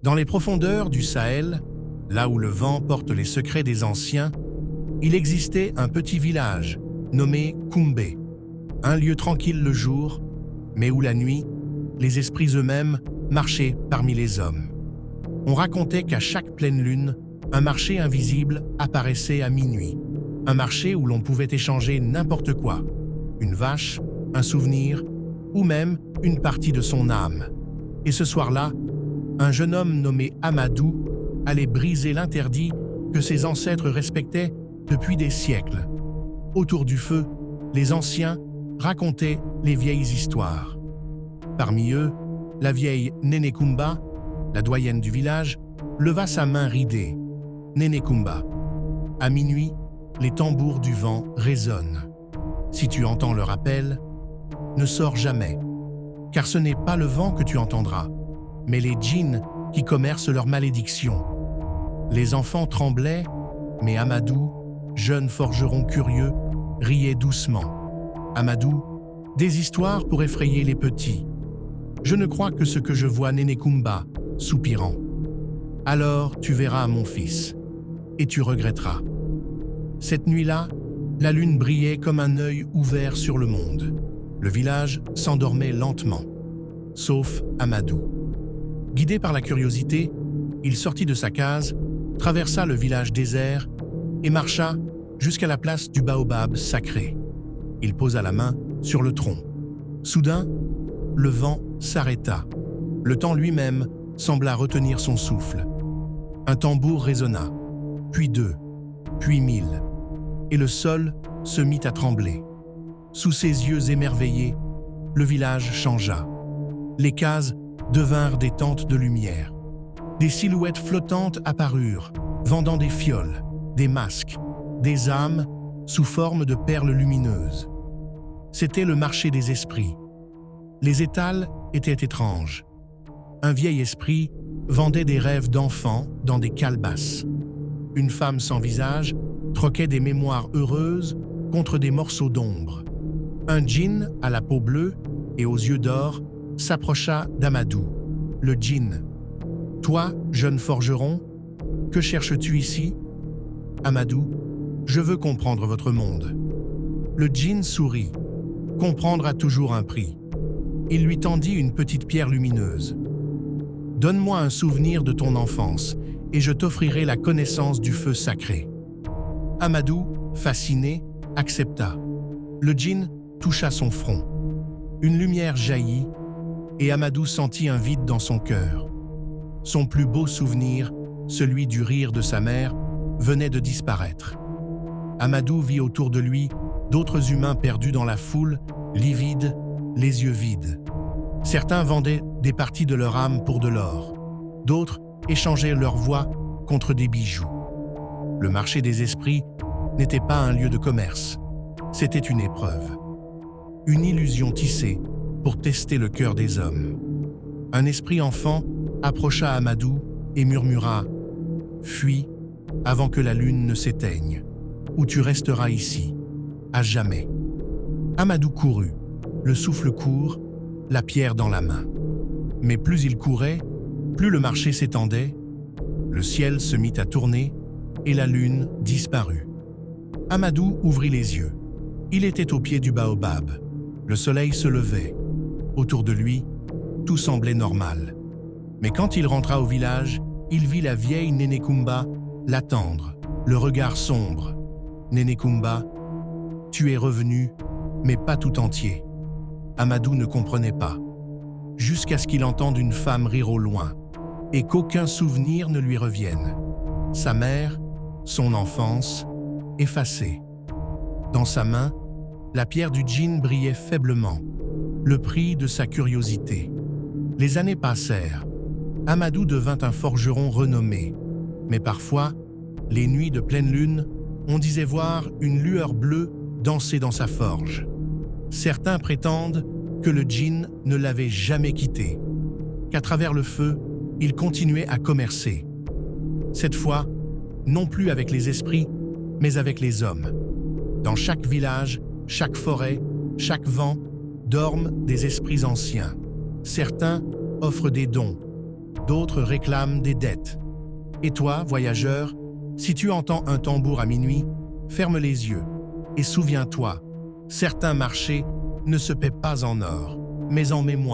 Dans les profondeurs du Sahel, là où le vent porte les secrets des anciens, il existait un petit village nommé Koumbé, un lieu tranquille le jour, mais où la nuit, les esprits eux-mêmes marchaient parmi les hommes. On racontait qu'à chaque pleine lune, un marché invisible apparaissait à minuit. Un marché où l'on pouvait échanger n'importe quoi, une vache, un souvenir, ou même une partie de son âme. Et ce soir-là, un jeune homme nommé Amadou allait briser l'interdit que ses ancêtres respectaient depuis des siècles. Autour du feu, les anciens racontaient les vieilles histoires. Parmi eux, la vieille Néné Koumba, la doyenne du village, leva sa main ridée. Néné Koumba. À minuit, les tambours du vent résonnent. Si tu entends leur appel, ne sors jamais, car ce n'est pas le vent que tu entendras, mais les djinns qui commercent leur malédiction. Les enfants tremblaient, mais Amadou, jeune forgeron curieux, riait doucement. Amadou, des histoires pour effrayer les petits. Je ne crois que ce que je vois, Néné Koumba, soupirant. Alors tu verras mon fils, et tu regretteras. Cette nuit-là, la lune brillait comme un œil ouvert sur le monde. Le village s'endormait lentement, sauf Amadou. Guidé par la curiosité, il sortit de sa case, traversa le village désert et marcha jusqu'à la place du baobab sacré. Il posa la main sur le tronc. Soudain, le vent s'arrêta. Le temps lui-même sembla retenir son souffle. Un tambour résonna, puis 2, puis 1000, et le sol se mit à trembler. Sous ses yeux émerveillés, le village changea. Les cases devinrent des tentes de lumière. Des silhouettes flottantes apparurent, vendant des fioles, des masques, des âmes sous forme de perles lumineuses. C'était le marché des esprits. Les étals étaient étranges. Un vieil esprit vendait des rêves d'enfants dans des calebasses. Une femme sans visage troquait des mémoires heureuses contre des morceaux d'ombre. Un djinn à la peau bleue et aux yeux d'or s'approcha d'Amadou, le djinn. « Toi, jeune forgeron, que cherches-tu ici ?» ?»« Amadou, je veux comprendre votre monde. » Le djinn sourit. « Comprendre a toujours un prix. » Il lui tendit une petite pierre lumineuse. « Donne-moi un souvenir de ton enfance et je t'offrirai la connaissance du feu sacré. » Amadou, fasciné, accepta. Le djinn toucha son front. Une lumière jaillit et Amadou sentit un vide dans son cœur. Son plus beau souvenir, celui du rire de sa mère, venait de disparaître. Amadou vit autour de lui d'autres humains perdus dans la foule, livides, les yeux vides. Certains vendaient des parties de leur âme pour de l'or. D'autres échangeaient leur voix contre des bijoux. Le marché des esprits n'était pas un lieu de commerce. C'était une épreuve. Une illusion tissée pour tester le cœur des hommes. Un esprit enfant approcha Amadou et murmura « Fuis avant que la lune ne s'éteigne, ou tu resteras ici, à jamais. » Amadou courut, le souffle court, la pierre dans la main. Mais plus il courait, plus le marché s'étendait, le ciel se mit à tourner et la lune disparut. Amadou ouvrit les yeux. Il était au pied du baobab. Le soleil se levait. Autour de lui, tout semblait normal. Mais quand il rentra au village, il vit la vieille Néné Koumba l'attendre, le regard sombre. « Néné Koumba, tu es revenu, mais pas tout entier. » Amadou ne comprenait pas, jusqu'à ce qu'il entende une femme rire au loin, et qu'aucun souvenir ne lui revienne. Sa mère, son enfance, effacée. Dans sa main, la pierre du djinn brillait faiblement, le prix de sa curiosité. Les années passèrent. Amadou devint un forgeron renommé, mais parfois, les nuits de pleine lune, on disait voir une lueur bleue danser dans sa forge. Certains prétendent que le djinn ne l'avait jamais quitté, qu'à travers le feu, il continuait à commercer. Cette fois, non plus avec les esprits, mais avec les hommes. Dans chaque village, chaque forêt, chaque vent, dorment des esprits anciens. Certains offrent des dons, d'autres réclament des dettes. Et toi, voyageur, si tu entends un tambour à minuit, ferme les yeux et souviens-toi, certains marchés ne se paient pas en or, mais en mémoire.